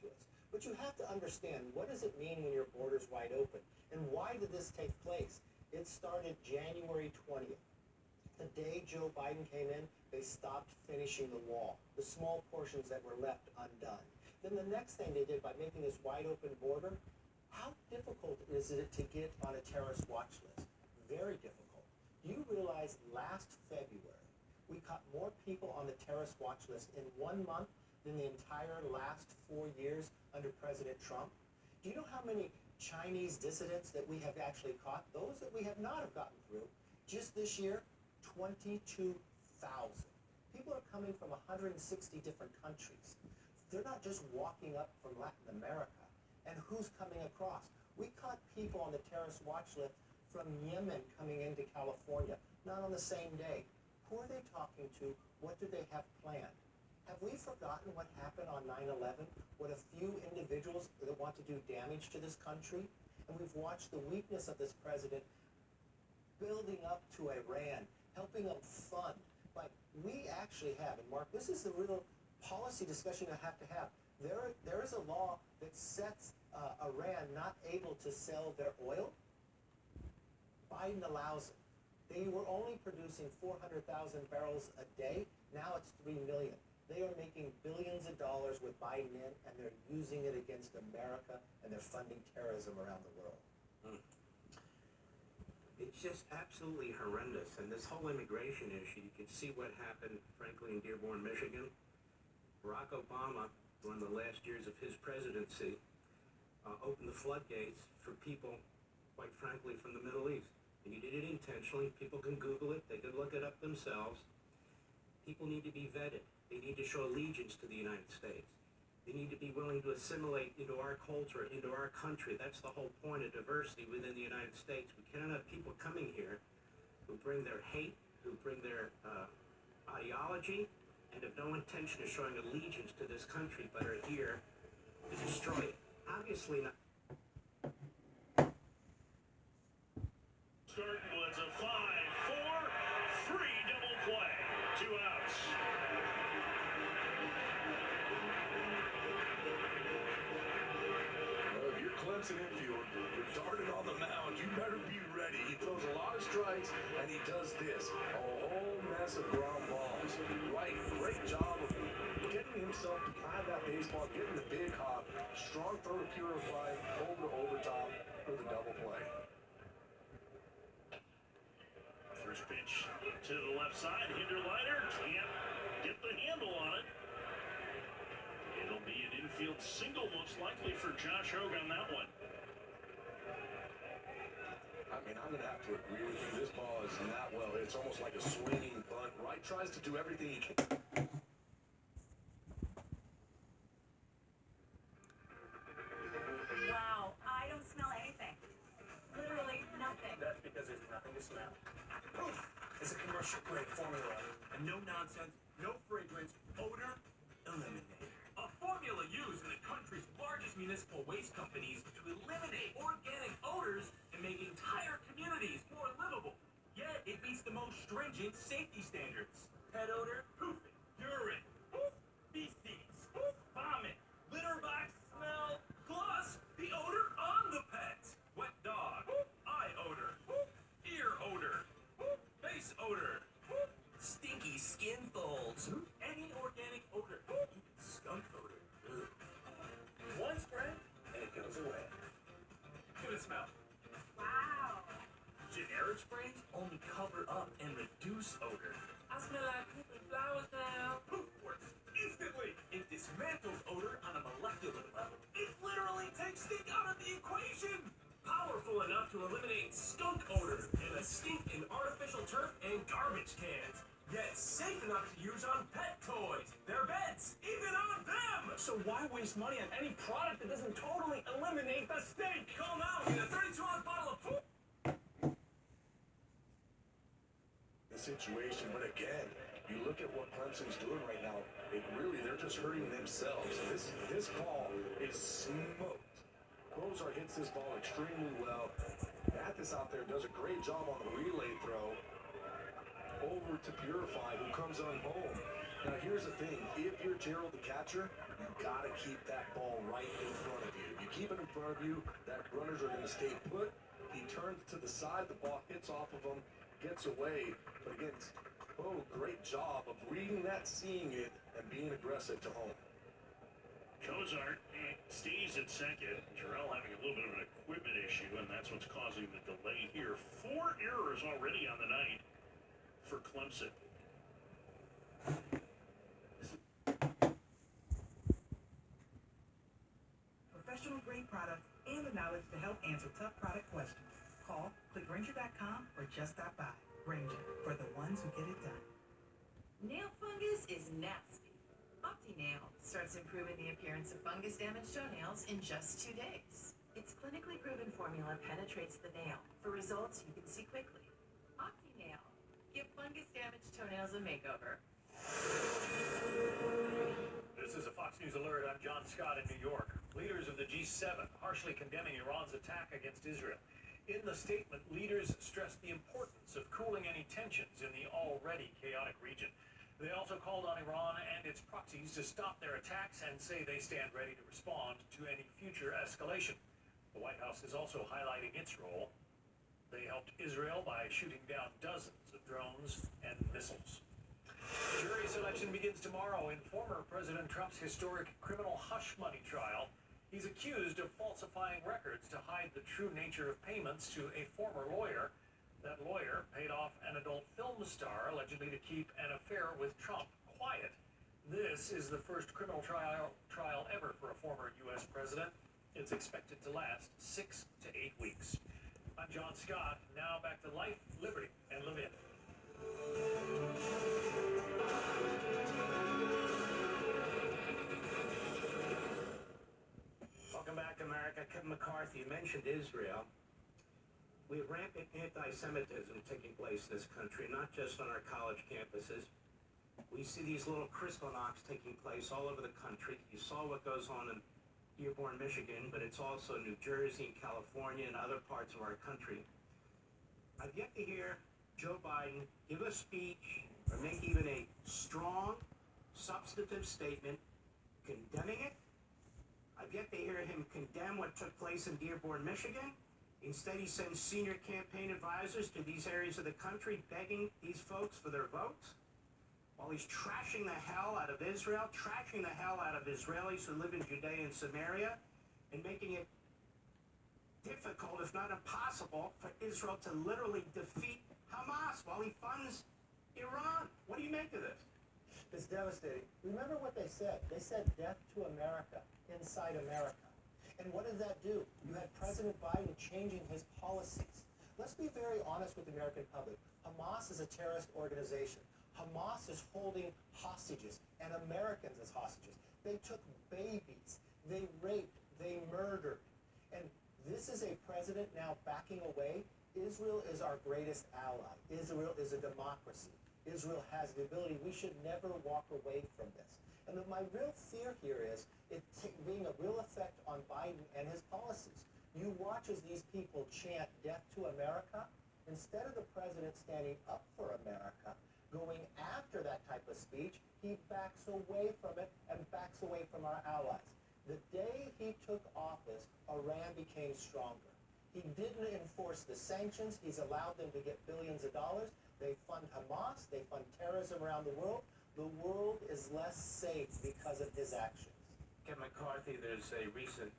to us. But you have to understand, what does it mean when your border's wide open? And why did this take place? It started January 20th. The day Joe Biden came in, they stopped finishing the wall, the small portions that were left undone. Then the next thing they did by making this wide open border, how difficult is it to get on a terrorist watch list? Very difficult. Do you realize last February, we caught more people on the terrorist watch list in 1 month than the entire last 4 years under President Trump? Do you know how many Chinese dissidents that we have actually caught? Those that we have not have gotten through. Just this year, 22,000. People are coming from 160 different countries. They're not just walking up from Latin America. And who's coming across? We caught people on the terrorist watch list from Yemen coming into California, not on the same day. Who are they talking to? What do they have planned? Have we forgotten what happened on 9/11? What a few individuals that want to do damage to this country? And we've watched the weakness of this president building up to Iran, helping them fund. Like, we actually have, and Mark, this is the real policy discussion I have to have. There is a law that sets Iran not able to sell their oil. Biden allows it. They were only producing 400,000 barrels a day. Now it's 3 million. They are making billions of dollars with Biden in, and they're using it against America, and they're funding terrorism around the world. It's just absolutely horrendous. And this whole immigration issue, you can see what happened, frankly, in Dearborn, Michigan. Barack Obama, one of the last years of his presidency, opened the floodgates for people, quite frankly, from the Middle East. And he did it intentionally. People can Google it. They can look it up themselves. People need to be vetted. They need to show allegiance to the United States. They need to be willing to assimilate into our culture, into our country. That's the whole point of diversity within the United States. We cannot have people coming here who bring their hate, who bring their ideology, and have no intention of showing allegiance to this country, but are here to destroy it. Obviously not. Starting was a 5-4-3 double play. 2 outs. Well, if you're Clemson infield, you're darted on the mound. You better be ready. He throws a lot of strikes, and he does this. A whole mess of ground balls. Right, great job of getting himself behind that baseball, getting the big hop. Strong throw to Purify, over to Overtop for the double play. First pitch to the left side. Hinderliner can't get the handle on it. It'll be an infield single, most likely, for Josh Hogue on that one. I mean, I'm going to have to agree with you. This ball is not well. It's almost like a swinging bunt. Wright tries to do everything he can. Wow, I don't smell anything. Literally nothing. That's because there's nothing to smell. Proof is a commercial-grade formula. And no nonsense, no fragrance, odor eliminator. A formula used in the country's largest municipal waste companies to eliminate organic odors and make entire communities more livable. Yet, it meets the most stringent safety standards. Pet odor, pooping, urine, feces, vomit, litter box smell, plus the odor on the pet. Wet dog, eye odor, ear odor, face odor, stinky skin folds, any organic odor, even skunk odor. Ugh. One spray, and it goes away. Give it a smell. Wow. Generic sprays only cover up and reduce odor. I smell like pooping flowers now. Poof works instantly. It dismantles odor on a molecular level. It literally takes stink out of the equation. Powerful enough to eliminate skunk odor and the stink in artificial turf and garbage cans. Yet safe enough to use on pet toys, their beds, even on them. So why waste money on any product that doesn't totally eliminate the stink? Call now and get a 32-ounce bottle of poop. Situation, but again, you look at what Clemson's doing right now, they're just hurting themselves. This ball is smoked. Closar hits this ball extremely well. Mathis out there does a great job on the relay throw over to Purify, who comes on home. Now here's the thing, if you're Gerald the catcher, You gotta keep that ball right in front of you. You keep it in front of you, that runners are gonna stay put. He turns to the side, the ball hits off of him, gets away. But again, great job of reading that, seeing it, and being aggressive to home. Cozart stays at second. Jarrell having a little bit of an equipment issue, and that's what's causing the delay here. 4 errors already on the night for Clemson. Professional grade products and the knowledge to help answer tough product questions. Call, click Grainger.com, or just stop by. Grainger, for the ones who get it done. Nail fungus is nasty. OptiNail starts improving the appearance of fungus-damaged toenails in just 2 days. Its clinically proven formula penetrates the nail for results you can see quickly. OptiNail. Give fungus-damaged toenails a makeover. This is a Fox News Alert. I'm John Scott in New York. Leaders of the G7 harshly condemning Iran's attack against Israel. In the statement, leaders stressed the importance of cooling any tensions in the already chaotic region. They also called on Iran and its proxies to stop their attacks and say they stand ready to respond to any future escalation. The White House is also highlighting its role. They helped Israel by shooting down dozens of drones and missiles. Jury selection begins tomorrow in former President Trump's historic criminal hush money trial. He's accused of falsifying records to hide the true nature of payments to a former lawyer. That lawyer paid off an adult film star allegedly to keep an affair with Trump quiet. This is the first criminal trial ever for a former U.S. president. It's expected to last 6 to 8 weeks. I'm John Scott. Now back to Life, Liberty, and Levin. Welcome back, America. Kevin McCarthy mentioned Israel. We have rampant anti-Semitism taking place in this country, not just on our college campuses. We see these little Kristallnachts taking place all over the country. You saw what goes on in Dearborn, Michigan, but it's also New Jersey and California and other parts of our country. I've yet to hear Joe Biden give a speech or make even a strong, substantive statement condemning it. I've yet to hear him condemn what took place in Dearborn, Michigan. Instead, he sends senior campaign advisors to these areas of the country begging these folks for their votes, while he's trashing the hell out of Israel, trashing the hell out of Israelis who live in Judea and Samaria, and making it difficult, if not impossible, for Israel to literally defeat Hamas while he funds Iran. What do you make of this? It's devastating. Remember what they said. They said death to America, inside America. And what did that do? You had President Biden changing his policies. Let's be very honest with the American public. Hamas is a terrorist organization. Hamas is holding hostages and Americans as hostages. They took babies. They raped. They murdered. And this is a president now backing away. Israel is our greatest ally. Israel is a democracy. Israel has the ability. We should never walk away from this. And my real fear here is it being a real effect on Biden and his policies. You watch as these people chant death to America, instead of the president standing up for America, going after that type of speech, he backs away from it and backs away from our allies. The day he took office, Iran became stronger. He didn't enforce the sanctions. He's allowed them to get billions of dollars. They fund Hamas. They fund terrorism around the world. The world is less safe because of his actions. Kevin McCarthy, there's a recent